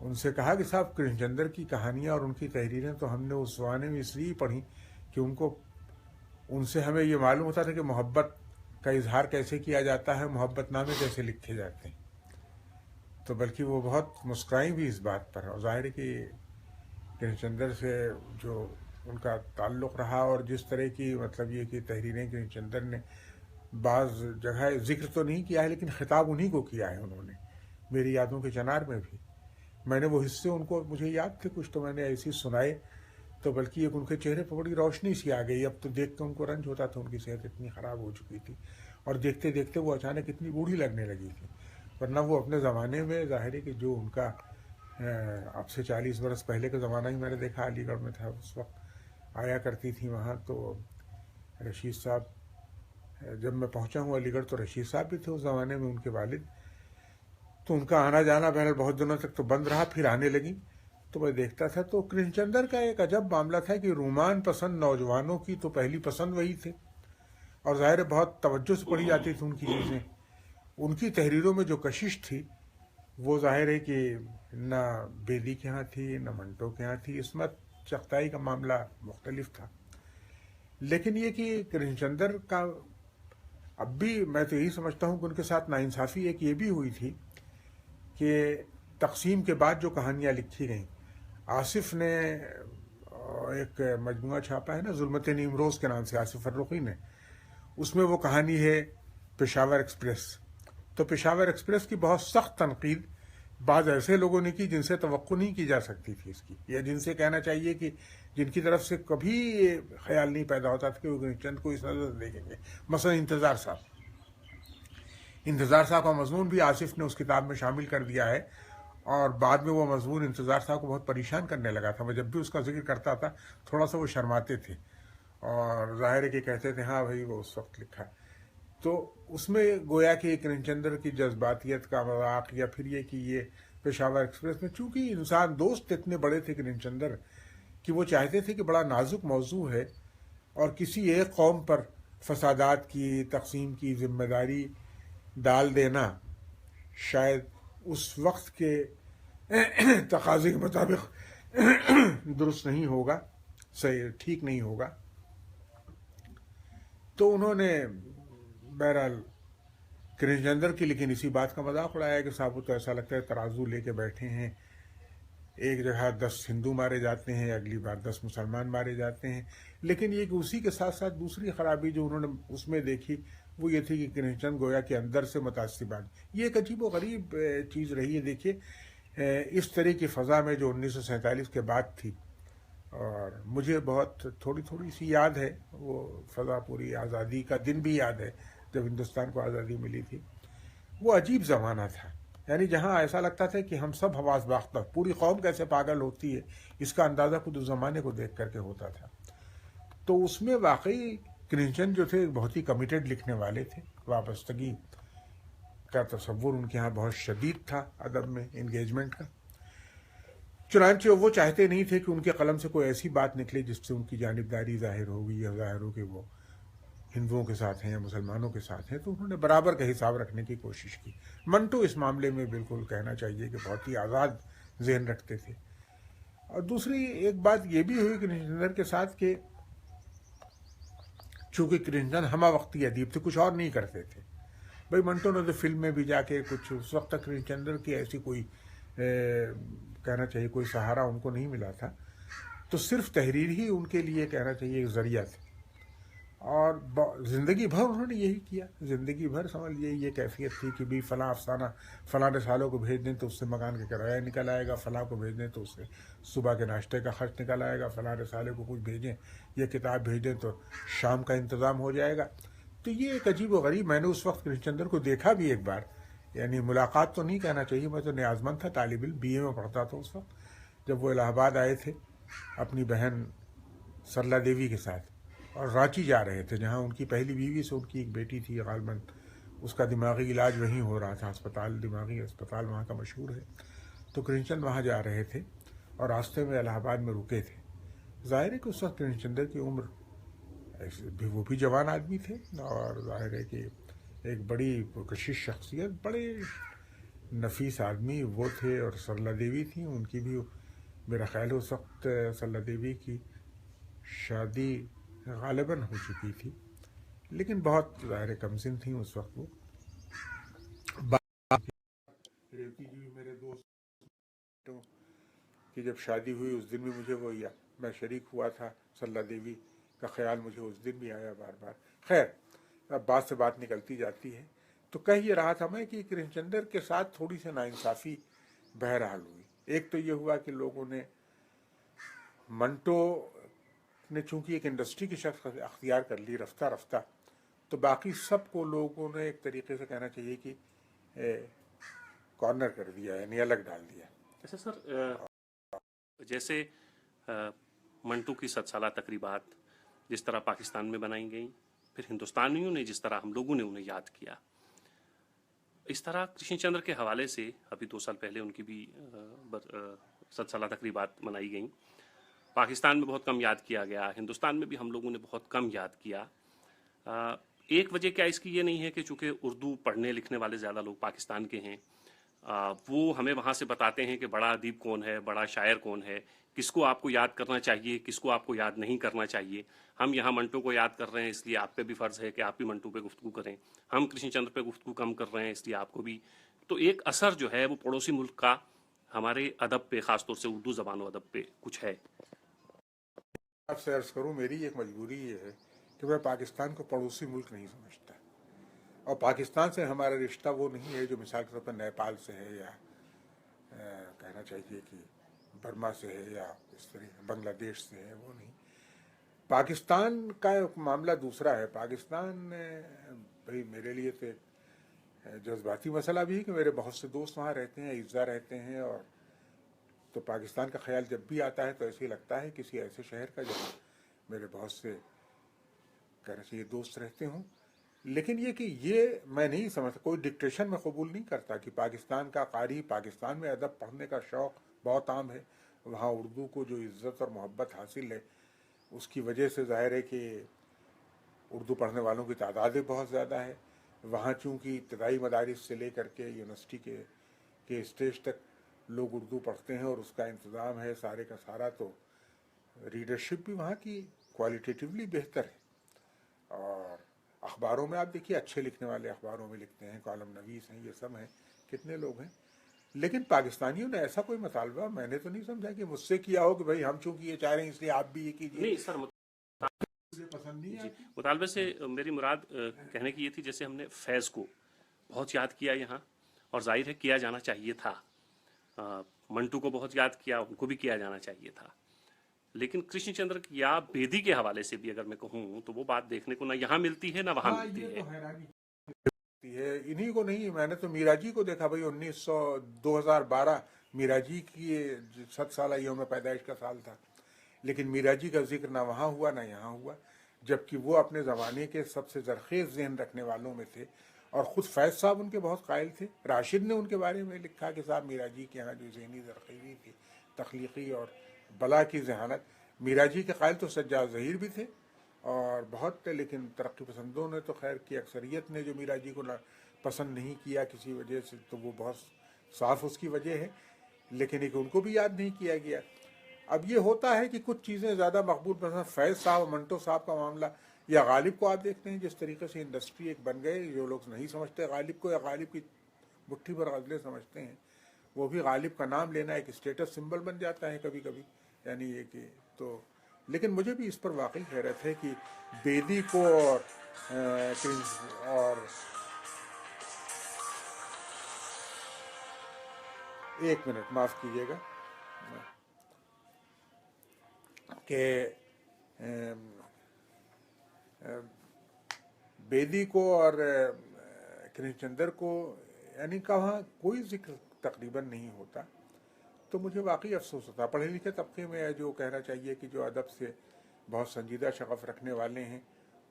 ان سے کہا کہ صاحب کرشن چندر کی کہانیاں اور ان کی تحریریں تو ہم نے اس زمانے میں اس لیے پڑھی کہ ان سے ہمیں یہ معلوم ہوتا تھا کہ محبت کا اظہار کیسے کیا جاتا ہے، محبت نامے کیسے لکھے جاتے ہیں. تو بلکہ وہ بہت مسکرائیں بھی اس بات پر. اور ظاہر ہے کہ کرشن چندر سے جو ان کا تعلق رہا اور جس طرح کی مطلب یہ کہ تحریریں کرشن چندر نے بعض جگہ ذکر تو نہیں کیا ہے لیکن خطاب انہی کو کیا ہے انہوں نے. میری یادوں کے چنار میں بھی میں نے وہ حصے ان کو مجھے یاد تھے کچھ تو میں نے ایسی سنائے تو بلکہ ایک ان کے چہرے پر بڑی روشنی سی آ گئی. اب تو دیکھ کے ان کو رنج ہوتا تھا، ان کی صحت اتنی خراب ہو چکی تھی اور دیکھتے دیکھتے وہ اچانک اتنی بوڑھی لگنے لگی تھی. ورنہ وہ اپنے زمانے میں ظاہر ہے کہ جو ان کا اب سے 40 برس پہلے کا زمانہ ہی میں نے دیکھا، علی گڑھ میں تھا اس وقت، آیا کرتی تھی وہاں. تو رشید صاحب، جب میں پہنچا ہوں علی گڑھ تو رشید صاحب بھی تھے اس زمانے میں، ان کے والد. تو ان کا آنا جانا بہرحال بہت دنوں تک تو بند رہا، پھر آنے لگی. تو میں دیکھتا تھا تو کرشن چندر کا ایک عجب معاملہ تھا کہ رومان پسند نوجوانوں کی تو پہلی پسند وہی تھے اور ظاہر بہت توجہ سے پڑھی جاتی تھی ان کی چیزیں. ان کی تحریروں میں جو کشش تھی وہ ظاہر ہے کہ نہ بیدی کے ہاں تھی نہ منٹو کے ہاں تھی. عصمت چغتائی کا معاملہ مختلف تھا. لیکن یہ کہ کرشن چندر کا اب بھی میں تو یہی سمجھتا ہوں کہ ان کے ساتھ ناانصافی ایک یہ بھی ہوئی تھی کہ تقسیم کے بعد جو کہانیاں لکھی گئیں، آصف نے ایک مجموعہ چھاپا ہے نا ظلمت نیمروز کے نام سے، آصف فرخی نے، اس میں وہ کہانی ہے پشاور ایکسپریس. تو پشاور ایکسپریس کی بہت سخت تنقید بعض ایسے لوگوں نے کی جن سے توقع نہیں کی جا سکتی تھی اس کی، یا جن سے کہنا چاہیے کہ جن کی طرف سے کبھی یہ خیال نہیں پیدا ہوتا تھا کہ وہ چند کو اس نظر سے دیکھیں گے. مثلا انتظار صاحب کا مضمون بھی آصف نے اس کتاب میں شامل کر دیا ہے اور بعد میں وہ مضمون انتظار صاحب کو بہت پریشان کرنے لگا تھا. میں جب بھی اس کا ذکر کرتا تھا تھوڑا سا وہ شرماتے تھے اور ظاہر ہے کہ کہتے تھے ہاں بھائی وہ اس وقت لکھا. تو اس میں گویا کہ کرشن چندر کی جذباتیت کا مذاق، یا پھر یہ کہ یہ پشاور ایکسپریس میں چونکہ انسان دوست اتنے بڑے تھے کرشن چندر کہ وہ چاہتے تھے کہ بڑا نازک موضوع ہے اور کسی ایک قوم پر فسادات کی تقسیم کی ذمہ داری ڈال دینا شاید اس وقت کے تقاضے کے مطابق درست نہیں ہوگا، صحیح ٹھیک نہیں ہوگا. تو انہوں نے بہرحال کرشن چندر کی لیکن اسی بات کا مذاق اڑایا کہ صاحب تو ایسا لگتا ہے ترازو لے کے بیٹھے ہیں، ایک جگہ 10 ہندو مارے جاتے ہیں، اگلی بار 10 مسلمان مارے جاتے ہیں. لیکن یہ کہ اسی کے ساتھ ساتھ دوسری خرابی جو انہوں نے اس میں دیکھی وہ یہ تھی کہ کرشن چندر گویا کہ اندر سے متعصبان. یہ ایک عجیب و غریب چیز رہی ہے. دیکھیے اس طرح کی فضا میں جو 1947 کے بعد تھی، اور مجھے بہت تھوڑی سی یاد ہے وہ فضا، پوری آزادی کا دن بھی یاد ہے جب ہندوستان کو آزادی ملی تھی. وہ عجیب زمانہ تھا، یعنی جہاں ایسا لگتا تھا کہ ہم سب حواس باختہ، پوری قوم کیسے پاگل ہوتی ہے اس کا اندازہ خود اس زمانے کو دیکھ کر کے ہوتا تھا. تو اس میں واقعی کرشن چندر جو تھے بہت ہی کمیٹڈ لکھنے والے تھے. وابستگی کا تصور ان کے ہاں بہت شدید تھا ادب میں، انگیجمنٹ کا. چنانچہ وہ چاہتے نہیں تھے کہ ان کے قلم سے کوئی ایسی بات نکلے جس سے ان کی جانبداری ظاہر ہوگی یا ظاہر ہو کہ وہ ہندوؤں کے ساتھ ہیں یا مسلمانوں کے ساتھ ہیں. تو انہوں نے برابر کا حساب رکھنے کی کوشش کی. منٹو اس معاملے میں بالکل کہنا چاہیے کہ بہت ہی آزاد ذہن رکھتے تھے. اور دوسری ایک بات یہ بھی ہوئی کرشن چندر کے ساتھ کہ چونکہ کرشن چندر ہمہ وقتی ادیب تھے، کچھ اور نہیں کرتے تھے. بھائی منٹو نے تو فلم میں بھی جا کے کچھ، اس وقت تک کرشن چندر کی ایسی کوئی کہنا چاہیے کوئی سہارا ان کو نہیں ملا تھا. تو صرف تحریر ہی ان کے لیے کہنا چاہیے ایک ذریعہ تھا. اور زندگی بھر انہوں نے یہی کیا. زندگی بھر سمجھ لیے یہ کیفیت تھی کہ بھی فلاں افسانہ فلاں رسالوں کو بھیج دیں تو اس سے مکان کا کرایہ نکل آئے گا، فلاں کو بھیج دیں تو اس سے صبح کے ناشتے کا خرچ نکل آئے گا، فلاں رسالے کو کچھ بھیجیں، یہ کتاب بھیج دیں تو شام کا انتظام ہو جائے گا. تو یہ ایک عجیب و غریب، میں نے اس وقت کرشن چندر کو دیکھا بھی ایک بار، یعنی ملاقات تو نہیں کہنا چاہیے، میں تو نیاز مند تھا، طالب علم BA میں پڑھتا تھا اس وقت، جب وہ الہ آباد آئے تھے اپنی بہن سرلا دیوی کے ساتھ اور رانچی جا رہے تھے جہاں ان کی پہلی بیوی سے ان کی ایک بیٹی تھی غالباً، اس کا دماغی علاج وہیں ہو رہا تھا، دماغی اسپتال وہاں کا مشہور ہے. تو کرشن چندر وہاں جا رہے تھے اور راستے میں الہ آباد میں رکے تھے. ظاہر ہے کہ اس وقت کرشن چندر کی عمر، وہ بھی جوان آدمی تھے اور ظاہر ہے کہ ایک بڑی پرکشش شخصیت، بڑے نفیس آدمی وہ تھے اور سرلا دیوی تھیں. ان کی بھی میرا خیال ہے اس وقت سرلا دیوی کی شادی غالباً ہو چکی تھی، لیکن بہت ظاہر کم سن تھیں اس وقت وہ. ریوتی جی بھی میرے دوستوں کی جب شادی ہوئی اس دن بھی مجھے وہ میں شریک ہوا تھا. سرلا دیوی کا خیال مجھے اس دن بھی آیا بار بار. خیر، اب بات سے بات نکلتی جاتی ہے. تو کہہ یہ رہا تھا میں کہ کرشن چندر کے ساتھ تھوڑی سی ناانصافی بہرحال ہوئی. ایک تو یہ ہوا کہ لوگوں نے منٹو نے چونکہ ایک انڈسٹری کی شخص اختیار کر لی رفتہ رفتہ، تو باقی سب کو لوگوں نے ایک طریقے سے کہنا چاہیے کہ کارنر کر دیا، یعنی الگ ڈال دیا. اچھا سر، جیسے منٹو کی 7 سالہ تقریبات جس طرح پاکستان میں بنائی گئیں، پھر ہندوستانیوں نے جس طرح ہم لوگوں نے انہیں یاد کیا، اس طرح کرشن چندر کے حوالے سے ابھی 2 سال پہلے ان کی بھی 7 سالہ تقریبات منائی گئیں. پاکستان میں بہت کم یاد کیا گیا، ہندوستان میں بھی ہم لوگوں نے بہت کم یاد کیا. ایک وجہ کیا اس کی یہ نہیں ہے کہ چونکہ اردو پڑھنے لکھنے والے زیادہ لوگ پاکستان کے ہیں، وہ ہمیں وہاں سے بتاتے ہیں کہ بڑا ادیب کون ہے، بڑا شاعر کون ہے، کس کو آپ کو یاد کرنا چاہیے، کس کو آپ کو یاد نہیں کرنا چاہیے. ہم یہاں منٹو کو یاد کر رہے ہیں، اس لیے آپ پہ بھی فرض ہے کہ آپ بھی منٹو پہ گفتگو کریں. ہم کرشن چندر پہ گفتگو کم کر رہے ہیں، اس لیے آپ کو بھی. تو ایک اثر جو ہے وہ پڑوسی ملک کا ہمارے ادب پہ، خاص طور سے اردو زبان و ادب پہ کچھ ہے. آپ سے عرض کروں، میری ایک مجبوری یہ ہے کہ میں پاکستان کو پڑوسی ملک نہیں سمجھتا، اور پاکستان سے ہمارا رشتہ وہ نہیں ہے جو مثال کے طور پر نیپال سے ہے، یا کہنا چاہیے کہ برما سے ہے، یا اس طرح بنگلہ دیش سے ہے. وہ نہیں. پاکستان کا معاملہ دوسرا ہے. پاکستان بھائی میرے لیے تو ایک جذباتی مسئلہ بھی ہے کہ میرے بہت سے دوست وہاں رہتے ہیں، اعزا رہتے ہیں، اور تو پاکستان کا خیال جب بھی آتا ہے تو ایسے ہی لگتا ہے کسی ایسے شہر کا جہاں میرے بہت سے کہنا چاہیے دوست رہتے ہوں. لیکن یہ کہ یہ میں نہیں سمجھتا، کوئی ڈکٹیشن میں قبول نہیں کرتا کہ پاکستان کا قاری پاکستان میں ادب پڑھنے کا شوق بہت عام ہے. وہاں اردو کو جو عزت اور محبت حاصل ہے اس کی وجہ سے ظاہر ہے کہ اردو پڑھنے والوں کی تعداد بہت زیادہ ہے. وہاں چونکہ ابتدائی مدارس سے لے کر کے یونیورسٹی کے اسٹیج تک لوگ اردو پڑھتے ہیں اور اس کا انتظام ہے سارے کا سارا. تو ریڈرشپ بھی وہاں کی کوالٹیٹیولی بہتر ہے. اور اخباروں میں آپ دیکھیے اچھے لکھنے والے اخباروں میں لکھتے ہیں، کالم نویس ہیں، یہ سب ہیں، کتنے لوگ ہیں. لیکن پاکستانیوں نے ایسا کوئی مطالبہ میں نے تو نہیں سمجھا کہ مجھ سے کیا ہو کہ بھائی ہم چونکہ یہ چاہ رہے ہیں اس لیے آپ بھی یہ کیجیے. نہیں سر، مجھے پسند نہیں جی، آتی. مطالبے سے میری مراد کہنے کی یہ تھی، جیسے ہم نے فیض کو بہت یاد کیا یہاں، اور ظاہر ہے کیا جانا چاہیے تھا. منٹو کو بہت یاد کیا، ان کو بھی کیا جانا چاہیے تھا. لیکن کرشن چندر یا بیدی کے حوالے سے بھی اگر میں کہوں تو وہ بات دیکھنے کو نہ یہاں ملتی ہے نہ وہاں ہاں، ملتی یہ ہے. تو حیرانی ہے. انہی کو نہیں، میں نے تو میرا جی کو دیکھا بھائی 2012 میرا جی کی 7 سالہ یوم پیدائش کا سال تھا، لیکن میرا جی کا ذکر نہ وہاں ہوا نہ یہاں ہوا، جبکہ وہ اپنے زمانے کے سب سے زرخیز ذہن رکھنے والوں میں تھے. اور خود فیض صاحب ان کے بہت قائل تھے. راشد نے ان کے بارے میں لکھا کہ صاحب میرا جی کے یہاں جو ذہنی زرخیزی تھی، تخلیقی اور بلا کی ذہانت، میرا جی کے قائل تو سجاد ظہیر بھی تھے اور بہت تھے. لیکن ترقی پسندوں نے تو خیر کی اکثریت نے جو میرا جی کو پسند نہیں کیا کسی وجہ سے، تو وہ بہت صاف اس کی وجہ ہے، لیکن ایک ان کو بھی یاد نہیں کیا گیا. اب یہ ہوتا ہے کہ کچھ چیزیں زیادہ مقبول، مثلا فیض صاحب اور منٹو صاحب کا معاملہ، یا غالب کو آپ دیکھتے ہیں جس طریقے سے انڈسٹری ایک بن گئے. جو لوگ نہیں سمجھتے غالب کو، یا غالب کی مٹھی بھر غزلیں سمجھتے ہیں، وہ بھی غالب کا نام لینا ایک اسٹیٹس سمبل بن جاتا ہے کبھی کبھی. یعنی یہ کہ تو لیکن مجھے بھی اس پر واقعی حیرت ہے کہ بیدی کو اور ایک منٹ معاف کیجیے گا کہ بیدی کو اور کرشن چندر کو یعنی کہ وہاں کوئی ذکر تقریباً نہیں ہوتا. تو مجھے واقعی افسوس ہوتا. پڑھے لکھے طبقے میں جو کہنا چاہیے کہ جو ادب سے بہت سنجیدہ شغف رکھنے والے ہیں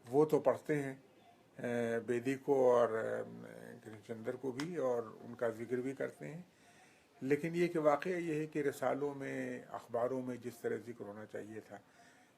وہ تو پڑھتے ہیں بیدی کو اور کرشن چندر کو بھی، اور ان کا ذکر بھی کرتے ہیں. لیکن یہ کہ واقعہ یہ ہے کہ رسالوں میں، اخباروں میں جس طرح ذکر ہونا چاہیے تھا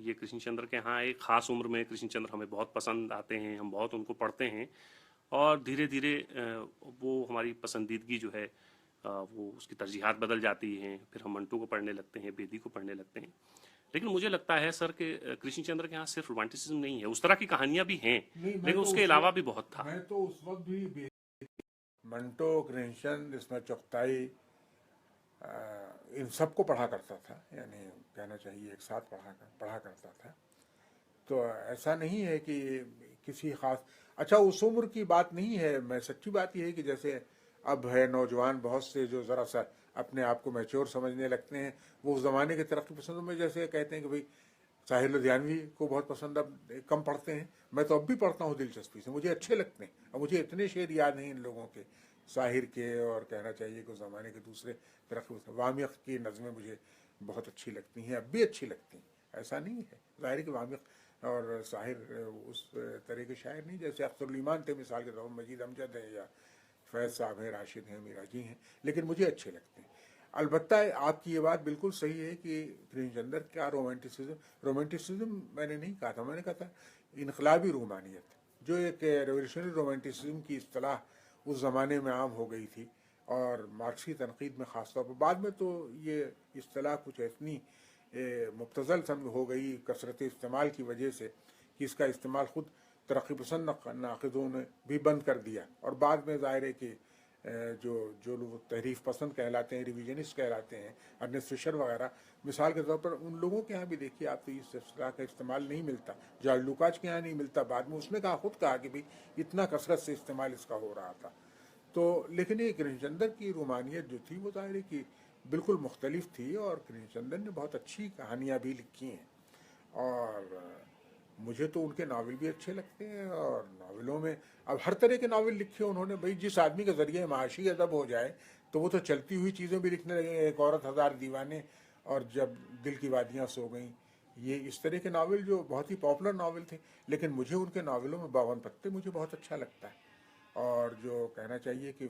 یہ کرشن چندر کے ہاں ایک خاص عمر میں کرشن چندر ہمیں بہت پسند آتے ہیں, ہم بہت ان کو پڑھتے ہیں, اور دھیرے دھیرے وہ ہماری پسندیدگی جو ہے وہ اس کی ترجیحات بدل جاتی ہیں, پھر ہم منٹو کو پڑھنے لگتے ہیں, بیدی کو پڑھنے لگتے ہیں. لیکن مجھے لگتا ہے سر کہ کرشن چندر کے ہاں صرف رومانٹسزم نہیں ہے, اس طرح کی کہانیاں بھی ہیں, نہیں میں لیکن تو اس کے علاوہ بھی بہت تھا. میں تو اس وقت بھی منٹو, کرشن چند, اسمت چغتائی, ان سب کو پڑھا کرتا تھا, یعنی کہنا چاہیے ایک ساتھ پڑھا کرتا تھا. تو ایسا نہیں ہے کہ کسی خاص, اچھا اس عمر کی بات نہیں ہے, میں سچی بات یہ ہے کہ جیسے اب ہے نوجوان بہت سے جو ذرا سا اپنے آپ کو میچور سمجھنے لگتے ہیں, وہ اس زمانے کے ترقی پسندوں میں جیسے کہتے ہیں کہ بھئی ساحر لدھیانوی کو بہت پسند, اب کم پڑھتے ہیں. میں تو اب بھی پڑھتا ہوں دلچسپی سے, مجھے اچھے لگتے ہیں, اور مجھے اتنے شعر یاد نہیں ان لوگوں کے, ساحر کے, اور کہنا چاہیے کہ اس زمانے کے دوسرے ترقی پسند. وامق کی نظمیں مجھے بہت اچھی لگتی ہیں, اب بھی اچھی لگتی ہیں, ایسا نہیں ہے. ظاہر ہے کہ وامق اور ساحر اس طرح کے شاعر نہیں, جیسے اختر الایمان تھے مثال کے طور پر, مجید امجد ہے, یا فیض صاحب ہیں, راشد ہیں, میرا جی ہیں, لیکن مجھے اچھے لگتے ہیں. البتہ آپ کی یہ بات بالکل صحیح ہے کہ کرشن چندر کا رومانٹسزم میں نے نہیں کہا تھا, میں نے کہا تھا انقلابی رومانیت, جو ایک ریولیوشنری رومانٹسزم کی اصطلاح اس زمانے میں عام ہو گئی تھی, اور مارکسی تنقید میں خاص طور پر. بعد میں تو یہ اصطلاح کچھ اتنی مبتذل ہو گئی کثرت استعمال کی وجہ سے کہ اس کا استعمال خود ترقی پسند ناقدوں نے بھی بند کر دیا, اور بعد میں ظاہر ہے کہ جو لوگ تحریف پسند کہلاتے ہیں, ریویژنسٹ کہلاتے ہیں, ارنسٹ فشر وغیرہ, مثال کے طور پر ان لوگوں کے ہاں بھی دیکھیے آپ تو اس اصطلاح کا استعمال نہیں ملتا. جارج لوکاچ کے ہاں نہیں ملتا, بعد میں اس نے خود کہا کہ بھئی اتنا کثرت سے استعمال اس کا ہو رہا تھا. تو لیکن یہ کرشن چندر کی رومانیت جو تھی وہ ظاہر ہے کہ بالکل مختلف تھی, اور کرشن چندر نے بہت اچھی کہانیاں بھی لکھی ہیں, اور مجھے تو ان کے ناول بھی اچھے لگتے ہیں. اور ناولوں میں اب ہر طرح کے ناول لکھے انہوں نے. بھئی جس آدمی کے ذریعے معاشی ادب ہو جائے تو وہ تو چلتی ہوئی چیزیں بھی لکھنے لگے, ایک عورت ہزار دیوانے, اور جب دل کی وادیاں سو گئیں, یہ اس طرح کے ناول جو بہت ہی پاپولر ناول تھے. لیکن مجھے ان کے ناولوں میں 52 پتے مجھے بہت اچھا لگتا ہے, اور جو کہنا چاہیے کہ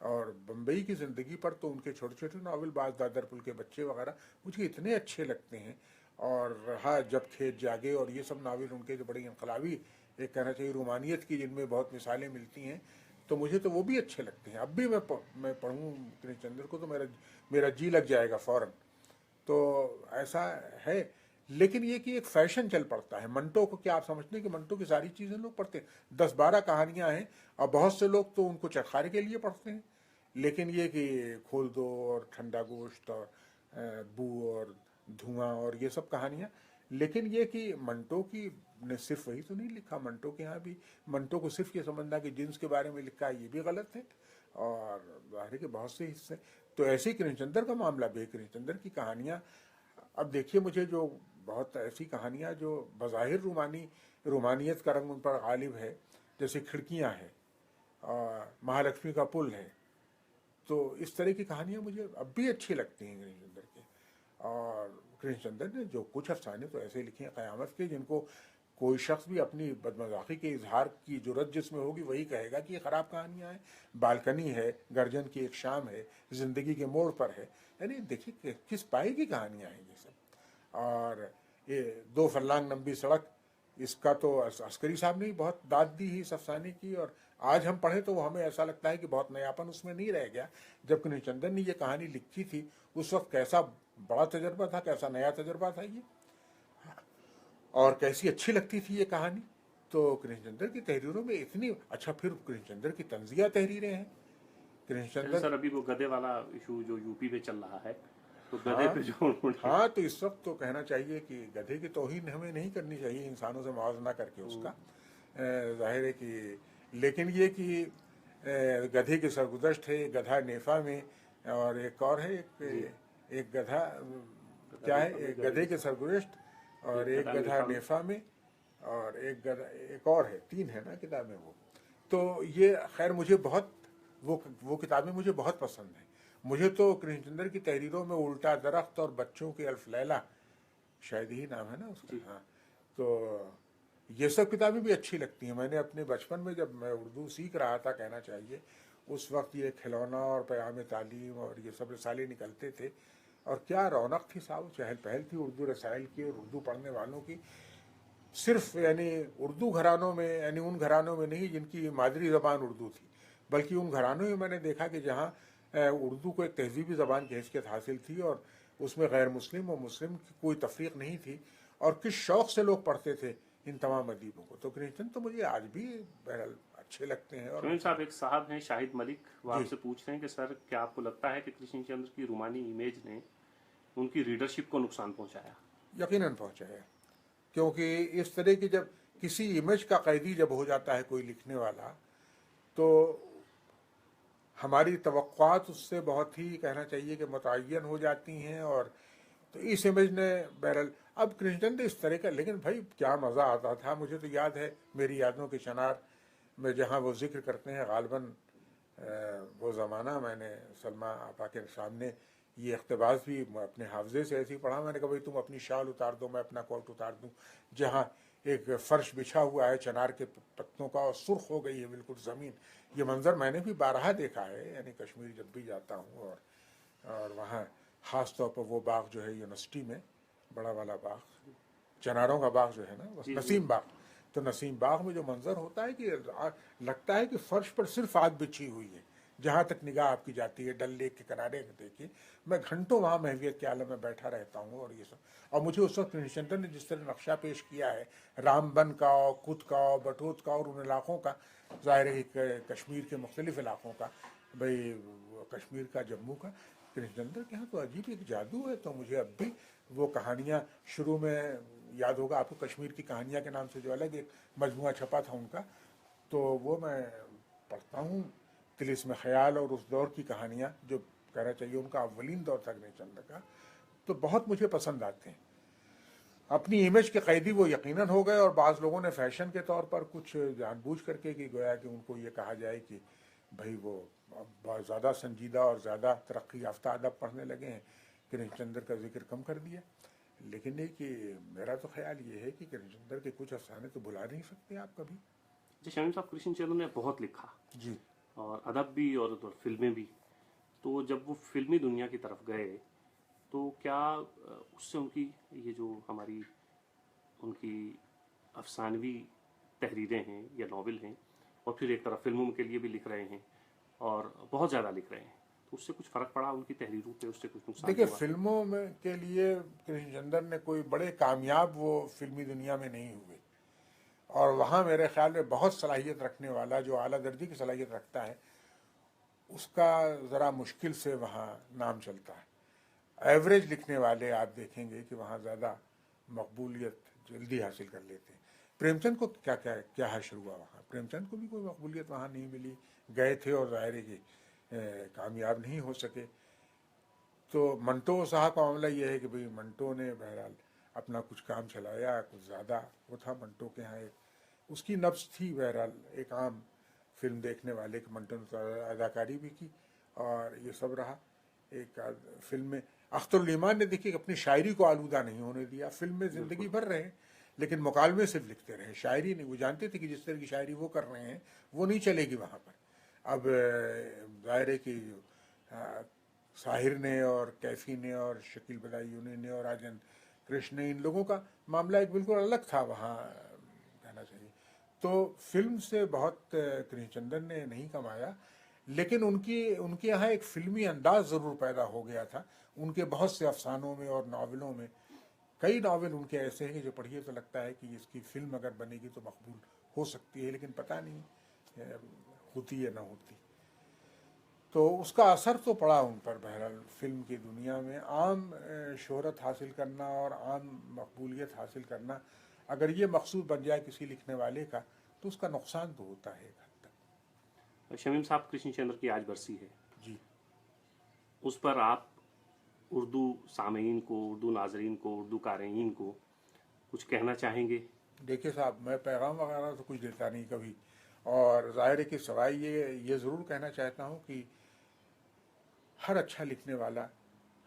اور بمبئی کی زندگی پر تو ان کے چھوٹے چھوٹے ناول, بعض دادر پل کے بچے وغیرہ, مجھے اتنے اچھے لگتے ہیں. اور رہا جب کھیت جاگے, اور یہ سب ناول ان کے جو بڑی انقلابی ایک کہنا چاہیے رومانیت کی, جن میں بہت مثالیں ملتی ہیں, تو مجھے تو وہ بھی اچھے لگتے ہیں. اب بھی میں پڑھوں کرشن چندر کو تو میرا جی لگ جائے گا فوراً. تو ایسا ہے. لیکن یہ کہ ایک فیشن چل پڑتا ہے. منٹو کو کیا آپ سمجھتے ہیں کہ منٹو کی ساری چیزیں لوگ پڑھتے ہیں؟ 10-12 کہانیاں ہیں, اور بہت سے لوگ تو ان کو چٹخارے کے لیے پڑھتے ہیں. لیکن یہ کہ کھول دو, اور ٹھنڈا گوشت, اور بو, اور دھواں, اور یہ سب کہانیاں. لیکن یہ کہ منٹو کی نے صرف وہی تو نہیں لکھا, منٹو کے ہاں بھی منٹو کو صرف یہ سمجھنا کہ جنس کے بارے میں لکھا ہے, یہ بھی غلط ہے. اور ظاہر ہے کہ بہت سے حصے تو ایسے ہی کرشن چندر کا معاملہ بھی ہے. کرشن چندر کی کہانیاں, اب دیکھیے مجھے جو بہت ایسی کہانیاں جو بظاہر رومانیت کا رنگ ان پر غالب ہے, جیسے کھڑکیاں ہیں, اور مہالکشمی کا پل ہے, تو اس طرح کی کہانیاں مجھے اب بھی اچھی لگتی ہیں کرشن چندر کے. اور کرشن چندر نے جو کچھ افسانے تو ایسے لکھے ہیں قیامت کے, جن کو کوئی شخص بھی اپنی بدمذاقی کے اظہار کی جرت جس میں ہوگی وہی کہے گا کہ یہ خراب کہانیاں ہیں. بالکنی ہے, گرجن کی ایک شام ہے, زندگی کے موڑ پر ہے, یعنی دیکھیے کس پائے کی کہانیاں ہیں یہ سب. اور یہ 2 فرلانگ لمبی سڑک, اس کا تو عسکری صاحب نے بہت داد دی ہی اس افسانے کی, اور آج ہم پڑھیں تو ہمیں ایسا لگتا ہے کہ بہت نیاپن اس میں نہیں رہ گیا. جب کرشن چندر نے یہ کہانی لکھی تھی اس وقت کیسا بڑا تجربہ تھا, کیسا نیا تجربہ تھا یہ, اور کیسی اچھی لگتی تھی یہ کہانی. تو کرشن چندر کی تحریروں میں اتنی اچھا, پھر کرشن چندر کی طنزیہ تحریریں ہیں. کرشن چندر, سر ابھی وہ گدھے والا ایشو جو یو پی میں چل رہا ہے, تو گدھے پہ جو انہوں نے, ہاں تو اس وقت تو کہنا چاہیے کہ گدھے کی توہین ہمیں نہیں کرنی چاہیے, انسانوں سے موازنہ کر کے اس کا. ظاہر ہے کہ لیکن یہ کہ گدھے کی سرگزشت ہے گدھا نیفا میں, اور ایک اور ہے ایک گدھا کیا ہے, ایک گدھے کی سرگزشت, اور ایک گدھا نیفا میں, اور ایک گدھا ایک اور ہے, 3 ہے نا کتابیں وہ. تو یہ خیر مجھے بہت وہ کتابیں مجھے بہت پسند ہیں. مجھے تو کرشن چندر کی تحریروں میں الٹا درخت اور بچوں کے الف لیلہ, شاید یہی نام ہے نا اس کا, ہاں, تو یہ سب کتابیں بھی اچھی لگتی ہیں. میں نے اپنے بچپن میں جب میں اردو سیکھ رہا تھا کہنا چاہیے, اس وقت یہ کھلونا اور پیام تعلیم اور یہ سب رسالے نکلتے تھے, اور کیا رونق تھی صاحب، چہل پہل تھی اردو رسائل کی اور اردو پڑھنے والوں کی. صرف یعنی اردو گھرانوں میں، یعنی ان گھرانوں میں نہیں جن کی مادری زبان اردو تھی، بلکہ ان گھرانوں میں نے دیکھا کہ جہاں اردو کو ایک تہذیبی زبان کی حیثیت حاصل تھی اور اس میں غیر مسلم اور مسلم کی کوئی تفریق نہیں تھی، اور کس شوق سے لوگ پڑھتے تھے ان تمام ادیبوں کو. تو کرشن تو مجھے آج بھی بہرحال اچھے لگتے ہیں. اور شمیم صاحب، ایک صاحب ہیں شاہد ملک، وہ جی آپ سے پوچھ رہے ہیں کہ سر کیا آپ کو لگتا ہے کہ کرشن چندر کی رومانی امیج نے ان کی ریڈرشپ کو نقصان پہنچایا؟ یقیناً پہنچایا، کیونکہ اس طرح کی جب کسی امیج کا قیدی جب ہو جاتا ہے کوئی لکھنے والا، تو ہماری توقعات اس سے بہت ہی کہنا چاہیے کہ متعین ہو جاتی ہیں. اور تو اس امیج نے بہرحال اب کرشن چندر اس طرح کا، لیکن بھائی کیا مزہ آتا تھا. مجھے تو یاد ہے میری یادوں کے چنار میں جہاں وہ ذکر کرتے ہیں، غالباً وہ زمانہ میں نے سلمہ آپا کے سامنے یہ اقتباس بھی اپنے حافظے سے ایسے ہی پڑھا. میں نے کہا بھائی تم اپنی شال اتار دو، میں اپنا کوٹ اتار دوں. جہاں ایک فرش بچھا ہوا ہے چنار کے پتوں کا اور سرخ ہو گئی ہے بالکل زمین. یہ منظر میں نے بھی بارہا دیکھا ہے، یعنی کشمیر جب بھی جاتا ہوں. اور وہاں خاص طور پر وہ باغ جو ہے یونیورسٹی میں، بڑا والا باغ، چناروں کا باغ جو ہے نا، جی نسیم باغ. تو نسیم باغ میں جو منظر ہوتا ہے کہ لگتا ہے کہ فرش پر صرف آگ بچھی ہوئی ہے جہاں تک نگاہ آپ کی جاتی ہے. ڈل لیک کے کنارے دیکھیے، میں گھنٹوں وہاں محویت کے عالم میں بیٹھا رہتا ہوں. اور یہ سب، اور مجھے اس وقت کرشن چندر نے جس طرح نقشہ پیش کیا ہے رام بن کا اور کت کا اور بٹوت کا اور ان علاقوں کا، ظاہر ہے کہ کشمیر کے مختلف علاقوں کا، بھائی کشمیر کا، جموں کا، کرشن چندر کے یہاں تو عجیب ایک جادو ہے. تو مجھے اب بھی وہ کہانیاں شروع میں یاد ہوگا آپ کو، کشمیر کی کہانیاں کے نام سے جو الگ ایک مجموعہ چھپا تھا ان کا، تو وہ میں پڑھتا ہوں. طلسم خیال اور اس دور کی کہانیاں جو کہنا چاہیے ان کا اولین دور تھا کرشن چندر کا، تو بہت مجھے پسند آتے ہیں. اپنی امیج کے قیدی وہ یقیناً ہو گئے، اور بعض لوگوں نے فیشن کے طور پر کچھ جان بوجھ کر کے کہ گویا کہ ان کو یہ کہا جائے کہ بھائی وہ بہت زیادہ سنجیدہ اور زیادہ ترقی یافتہ ادب پڑھنے لگے ہیں، کرشن چندر کا ذکر کم کر دیا. لیکن یہ کہ میرا تو خیال یہ ہے کہ کرشن چندر کے کچھ افسانے تو بھلا نہیں سکتے آپ کبھی. جی شمیم صاحب، کرشن چندر نے بہت لکھا، جی اور ادب بھی اور فلمیں بھی. تو جب وہ فلمی دنیا کی طرف گئے تو کیا اس سے ان کی یہ جو ہماری ان کی افسانوی تحریریں ہیں یا ناول ہیں، اور پھر ایک طرف فلموں کے لیے بھی لکھ رہے ہیں اور بہت زیادہ لکھ رہے ہیں، تو اس سے کچھ فرق پڑا ان کی تحریروں پہ؟ اس سے کچھ نقصان دیکھیے، ہوا؟ فلموں میں کے لیے کرشن چندر نے کوئی بڑے کامیاب وہ فلمی دنیا میں نہیں ہوئے، اور وہاں میرے خیال میں بہت صلاحیت رکھنے والا جو اعلیٰ درجے کی صلاحیت رکھتا ہے اس کا ذرا مشکل سے وہاں نام چلتا ہے. ایوریج لکھنے والے آپ دیکھیں گے کہ وہاں زیادہ مقبولیت جلدی حاصل کر لیتے ہیں. پریم چند کو کیا حشر ہوا وہاں؟ پریم چند کو بھی کوئی مقبولیت وہاں نہیں ملی. گئے تھے اور ظاہر ہے کہ کامیاب نہیں ہو سکے. تو منٹو صاحب کا معاملہ یہ ہے کہ بھئی منٹو نے بہرحال اپنا کچھ کام چلایا، کچھ زیادہ وہ تھا منٹو کے ہاں، ایک اس کی نبض تھی بہرحال ایک عام فلم دیکھنے والے کہ منٹو نے اداکاری بھی کی اور یہ سب رہا. ایک فلم میں اختر الایمان نے دیکھیے اپنی شاعری کو آلودہ نہیں ہونے دیا. فلم میں زندگی بھر رہے لیکن مکالمے صرف لکھتے رہے، شاعری نہیں. وہ جانتے تھے کہ جس طرح کی شاعری وہ کر رہے ہیں وہ نہیں چلے گی وہاں پر. اب ظاہر ہے کہ ساحر نے اور کیفی نے اور شکیل بدایونی نے اور راجن کرشن نے، ان لوگوں کا معاملہ ایک بالکل الگ تھا وہاں کہنا چاہیے. تو فلم سے بہت کرشن چندر نے نہیں کمایا، لیکن ان کے یہاں ایک فلمی انداز ضرور پیدا ہو گیا تھا. ان کے بہت سے افسانوں میں اور ناولوں میں، کئی ناول ان کے ایسے ہیں کہ جو پڑھیے تو لگتا ہے کہ اس کی فلم اگر بنے گی تو مقبول ہو سکتی ہے، لیکن پتہ نہیں ہوتی یا نہ ہوتی. تو اس کا اثر تو پڑا ان پر. بہرحال فلم کی دنیا میں عام شہرت حاصل کرنا اور عام مقبولیت حاصل کرنا اگر یہ مقصود بن جائے کسی لکھنے والے کا تو اس کا نقصان تو ہوتا ہے ایک حد تک. شمیم صاحب، کرشن چندر کی آج برسی ہے، جی اس پر آپ اردو سامعین کو، اردو ناظرین کو، اردو قارئین کو کچھ کہنا چاہیں گے؟ دیکھیے صاحب، میں پیغام وغیرہ تو کچھ دیتا نہیں کبھی، اور ظاہر ہے کہ سوائے یہ ضرور کہنا چاہتا ہوں کہ ہر اچھا لکھنے والا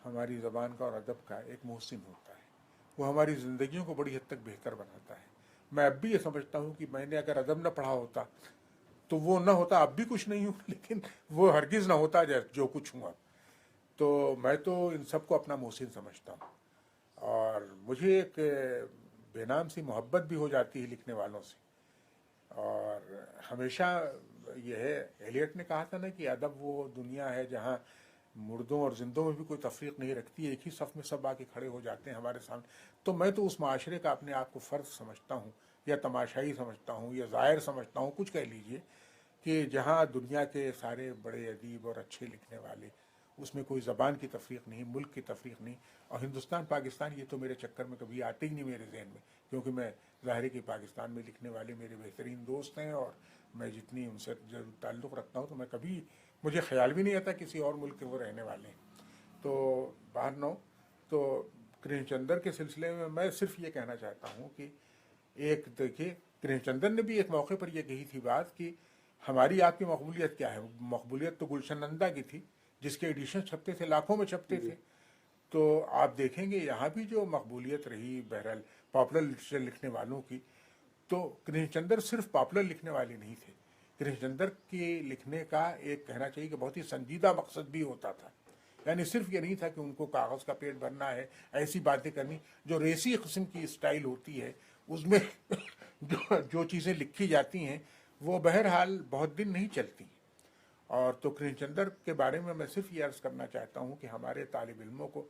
ہماری زبان کا اور ادب کا ایک محسن ہوتا ہے. وہ ہماری زندگیوں کو بڑی حد تک بہتر بناتا ہے. میں اب بھی یہ سمجھتا ہوں کہ میں نے اگر ادب نہ پڑھا ہوتا تو وہ نہ ہوتا، اب بھی کچھ نہیں ہوں لیکن وہ ہرگز نہ ہوتا جو کچھ ہوں اب. تو میں تو ان سب کو اپنا محسن سمجھتا ہوں، اور مجھے ایک بے نام سی محبت بھی ہو جاتی ہے لکھنے والوں سے۔ اور ہمیشہ یہ ہے، ایلیٹ نے کہا تھا نا کہ ادب وہ دنیا ہے جہاں مردوں اور زندوں میں بھی کوئی تفریق نہیں رکھتی، ایک ہی صف میں سب آ کے کھڑے ہو جاتے ہیں ہمارے سامنے۔ تو میں تو اس معاشرے کا اپنے آپ کو فرد سمجھتا ہوں، یا تماشائی سمجھتا ہوں، یا ظاہر سمجھتا ہوں، کچھ کہہ لیجئے، کہ جہاں دنیا کے سارے بڑے ادیب اور اچھے لکھنے والے، اس میں کوئی زبان کی تفریق نہیں، ملک کی تفریق نہیں۔ اور ہندوستان پاکستان یہ تو میرے چکر میں کبھی آتے ہی نہیں میرے ذہن میں، کیونکہ میں ظاہر ہے کہ پاکستان میں لکھنے والے میرے بہترین دوست ہیں، اور میں جتنی ان سے تعلق رکھتا ہوں تو میں کبھی، مجھے خیال بھی نہیں آتا کسی اور ملک کے وہ رہنے والے ہیں۔ تو باہر تو کرشن چندر کے سلسلے میں میں صرف یہ کہنا چاہتا ہوں کہ ایک دیکھیے، کرشن چندر نے بھی ایک موقع پر یہ کہی تھی بات کہ ہماری آپ کی مقبولیت کیا ہے؟ مقبولیت تو گلشن نندا کی تھی، جس کے ایڈیشن چھپتے تھے، لاکھوں میں چھپتے تھے۔ تو آپ دیکھیں گے یہاں بھی جو مقبولیت رہی بہرحال پاپولر لٹریچر لکھنے والوں کی، تو کرشن چندر صرف پاپولر لکھنے والے نہیں تھے، کرشن چندر کے لکھنے کا ایک کہنا چاہیے کہ بہت ہی سنجیدہ مقصد بھی ہوتا تھا۔ یعنی صرف یہ نہیں تھا کہ ان کو کاغذ کا پیٹ بھرنا ہے، ایسی باتیں کرنی، جو ریسی قسم کی اسٹائل ہوتی ہے اس میں جو چیزیں لکھی جاتی ہیں وہ بہرحال بہت دن نہیں چلتی۔ اور تو کرشن چندر کے بارے میں صرف یہ عرض کرنا چاہتا ہوں کہ ہمارے طالب علموں کو،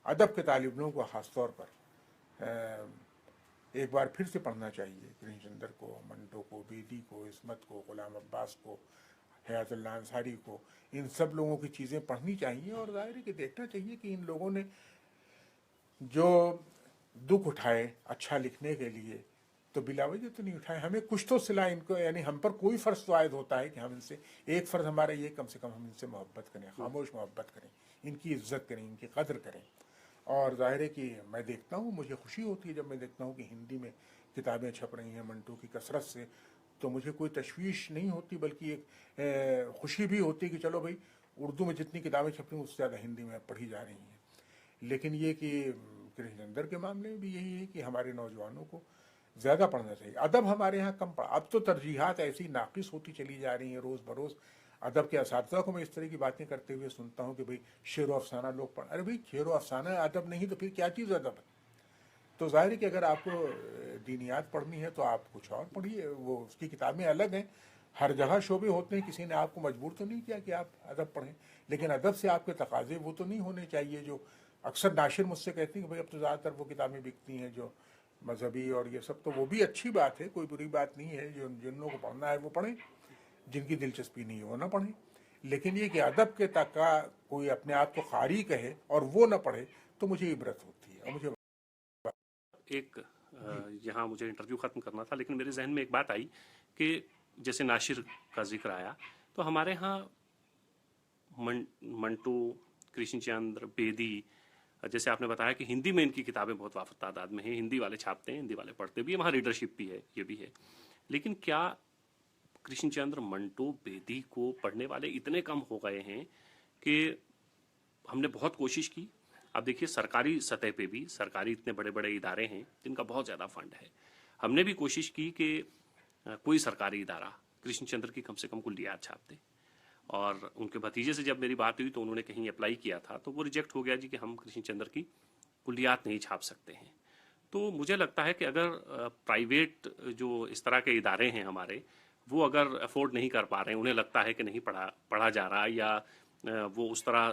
ادب کے طالب علموں کو خاص طور پر ایک بار پھر سے پڑھنا چاہیے کرشن چندر کو، منٹو کو، بیدی کو، عصمت کو، غلام عباس کو، حیات اللہ انصاری کو، ان سب لوگوں کی چیزیں پڑھنی چاہیے، اور ظاہر ہے کہ دیکھنا چاہیے کہ ان لوگوں نے جو دکھ اٹھائے اچھا لکھنے کے لیے، تو بلا وجہ تو نہیں اٹھائے، ہمیں کچھ تو صلہ ان کو، یعنی ہم پر کوئی فرض تو عائد ہوتا ہے کہ ہم ان سے، ایک فرض ہمارا یہ کم سے کم ہم ان سے محبت کریں، خاموش محبت کریں، ان کی عزت کریں، ان کی قدر کریں۔ اور ظاہر ہے کہ میں دیکھتا ہوں، مجھے خوشی ہوتی ہے جب میں دیکھتا ہوں کہ ہندی میں کتابیں چھپ رہی ہیں منٹو کی کثرت سے، تو مجھے کوئی تشویش نہیں ہوتی، بلکہ ایک خوشی بھی ہوتی ہے کہ چلو بھائی، اردو میں جتنی کتابیں چھپ رہی ہیں اس سے زیادہ ہندی میں پڑھی جا رہی ہیں۔ لیکن یہ کہ کرشن چندر کے معاملے میں بھی یہی ہے کہ ہمارے نوجوانوں کو زیادہ پڑھنا چاہیے۔ ادب ہمارے ہاں کم پڑھا، اب تو ترجیحات ایسی ناقص ہوتی چلی جا رہی ہیں روز بروز۔ ادب کے اساتذہ کو میں اس طرح کی باتیں کرتے ہوئے سنتا ہوں کہ بھئی شعر و افسانہ لوگ پڑھ، ارے بھئی شعر و افسانہ ادب نہیں تو پھر کیا چیز ادب ہے؟ تو ظاہر ہے کہ اگر آپ کو دینیات پڑھنی ہے تو آپ کچھ اور پڑھیے، وہ اس کی کتابیں الگ ہیں، ہر جگہ شعبے ہوتے ہیں، کسی نے آپ کو مجبور تو نہیں کیا کہ آپ ادب پڑھیں، لیکن ادب سے آپ کے تقاضے وہ تو نہیں ہونے چاہیے جو اکثر ناشر مجھ سے کہتے ہیں کہ بھئی اب تو زیادہ تر وہ کتابیں بکتی ہیں جو مذہبی اور یہ سب، تو وہ بھی اچھی بات ہے، کوئی بری بات نہیں ہے، جو جن لوگوں کو پڑھنا ہے وہ پڑھیں، جن کی دلچسپی نہیں ہے وہ نہ پڑھیں۔ لیکن یہ کہ ادب کے تک کا کوئی اپنے آپ کو قاری کہے اور وہ نہ پڑھے تو مجھے عبرت ہوتی ہے، اور مجھے ایک یہاں مجھے انٹرویو ختم کرنا تھا، لیکن میرے ذہن میں ایک بات آئی کہ جیسے ناشر کا ذکر آیا، تو ہمارے ہاں منٹو، کرشن چندر، بیدی، جیسے آپ نے بتایا کہ ہندی میں ان کی کتابیں بہت وافر تعداد میں ہیں، ہندی والے چھاپتے ہیں، ہندی والے پڑھتے بھی ہیں، وہاں ریڈرشپ بھی ہے، یہ بھی ہے۔ لیکن کیا کرشن چندر، منٹو، بیدی کو پڑھنے والے اتنے کم ہو گئے ہیں کہ ہم نے بہت کوشش کی؟ اب دیکھیے سرکاری سطح پہ بھی، سرکاری اتنے بڑے بڑے ادارے ہیں جن کا بہت زیادہ فنڈ ہے، ہم نے بھی کوشش کی کہ کوئی سرکاری ادارہ کرشن چندر کی کم سے کم کلیات چھاپ دے، اور ان کے بھتیجے سے جب میری بات ہوئی تو انہوں نے کہیں اپلائی کیا تھا تو وہ ریجیکٹ ہو گیا جی کہ ہم کرشن چندر کی کلیات نہیں چھاپ سکتے ہیں۔ تو مجھے لگتا ہے کہ اگر پرائیویٹ جو اس طرح کے ادارے ہیں ہمارے، وہ اگر افورڈ نہیں کر پا رہے ہیں، انہیں لگتا ہے کہ نہیں پڑھا جا رہا، یا وہ اس طرح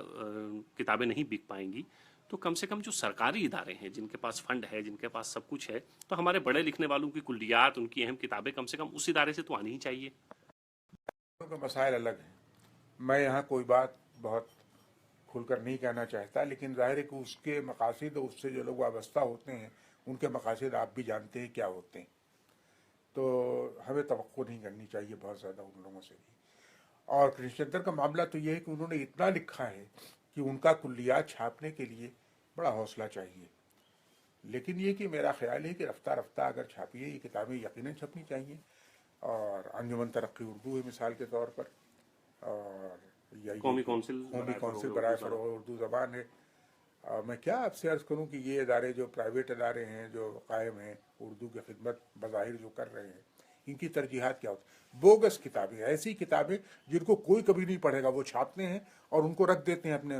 کتابیں نہیں بک پائیں گی، تو کم سے کم جو سرکاری ادارے ہیں جن کے پاس فنڈ ہے، جن کے پاس سب کچھ ہے، تو ہمارے بڑے لکھنے والوں کی کلیات، ان کی اہم کتابیں کم سے کم اس ادارے سے تو آنی ہی چاہیے۔ کے مسائل الگ ہیں، میں یہاں کوئی بات بہت کھل کر نہیں کہنا چاہتا، لیکن ظاہر ہے کہ اس کے مقاصد، اس سے جو لوگ وابستہ ہوتے ہیں ان کے مقاصد آپ بھی جانتے ہیں کیا ہوتے ہیں، تو ہمیں توقع نہیں کرنی چاہیے بہت زیادہ ان لوگوں سے بھی۔ اور کرشن چندر کا معاملہ تو یہ ہے کہ انہوں نے اتنا لکھا ہے کہ ان کا کلیات چھاپنے کے لیے بڑا حوصلہ چاہیے، لیکن یہ کہ میرا خیال ہے کہ رفتہ رفتہ اگر چھاپیے، یہ کتابیں یقیناً چھپنی چاہیے، اور انجمن ترقی اردو ہے مثال کے طور پر، اور یا یہ قومی کونسل قومی کونسل فروغ برائے اردو فروغ اردو زبان ہے۔ میں کیا آپ سے عرض کروں کہ یہ ادارے جو پرائیویٹ ادارے ہیں جو قائم ہیں اردو کی خدمت بظاہر جو کر رہے ہیں، ان کی ترجیحات کیا ہوتی؟ بوگس کتابیں، ایسی کتابیں جن کو کوئی کبھی نہیں پڑھے گا، وہ چھاپتے ہیں اور ان کو رکھ دیتے ہیں اپنے